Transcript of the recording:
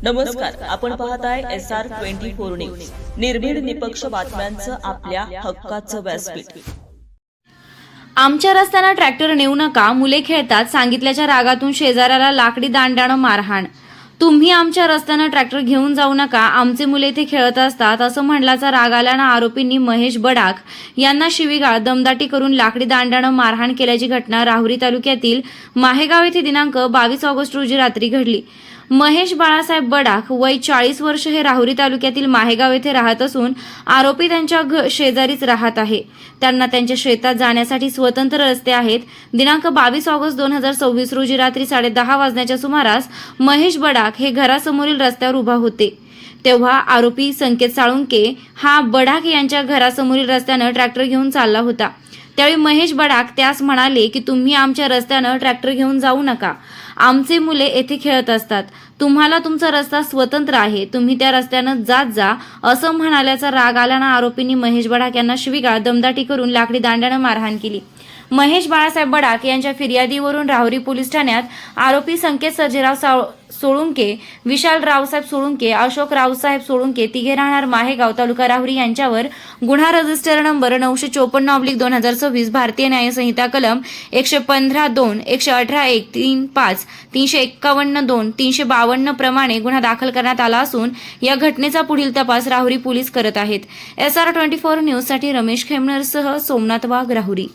नमस्कार, आपण पाहताय SR24 न्यूज. निर्भीड निपक्ष बातम्यांचं आपल्या हक्काचं व्यासपीठ. आमच्या रस्त्यानं ट्रॅक्टर नेऊ नका, मुले खेळतात सांगितल्याच्या रागातून शेजाऱ्याला लाकडी दांड्यानं मारहाण. तुम्ही आमच्या रस्त्यानं ट्रॅक्टर घेऊन जाऊ नका, आमचे मुले इथे खेळत असतात असं म्हणल्याचा राग आल्यानं आरोपींनी महेश बडाख यांना शिवीगाळ दमदाटी करून लाकडी दांड्यानं मारहाण केल्याची घटना राहुरी तालुक्यातील माहेगाव येथे दिनांक 22 ऑगस्ट रोजी रात्री घडली. महेश बाळासाहेब बडाख वय 40 वर्ष हे राहुरी तालुक्यातील माहेगाव येथे राहत असून आरोपी त्यांच्या शेजारीच राहत आहे. त्यांना त्यांच्या शेतात जाण्यासाठी स्वतंत्र रस्ते आहेत. दिनांक 22 ऑगस्ट 2026 रोजी रात्री 10:30 वाजण्याच्या सुमारास महेश बडाख हे घरासमोरील रस्त्यावर उभा होते. तेव्हा आरोपी संकेत साळुंके हा बडाख यांच्या घरासमोरील रस्त्यानं ट्रॅक्टर घेऊन चालला होता. त्यावेळी महेश बडाख त्यास म्हणाले की तुम्ही आमच्या रस्त्यानं ट्रॅक्टर घेऊन जाऊ नका, आमचे मुले येथे खेळत असतात, तुम्हाला तुमचा रस्ता स्वतंत्र आहे, तुम्ही त्या रस्त्यानं जात जा असं म्हणाल्याचा राग आल्यानं आरोपींनी महेश बडाख यांना शिवीगाळ दमदाटी करून लाकडी दांड्यानं मारहाण केली. महेश बाळासाहेब बडाख यांच्या फिर्यादीवरून राहुरी पोलीस ठाण्यात आरोपी संकेत सर्जेराव सोळुंके, विशाल रावसाहेब सोळुंके, अशोक रावसाहेब सोळुंके तिघे राहणार माहेगाव तालुका राहुरी यांच्यावर गुन्हा रजिस्टर नंबर 954/2026 भारतीय न्याय संहिता कलम 115(2), 118(1), 3(5), 351(2), 352 प्रमाणे गुन्हा दाखल करण्यात आला असून या घटनेचा पुढील तपास राहुरी पोलीस करत आहेत. SR24 न्यूज साठी रमेश खेमनरसह सोमनाथ वाघ, राहुरी.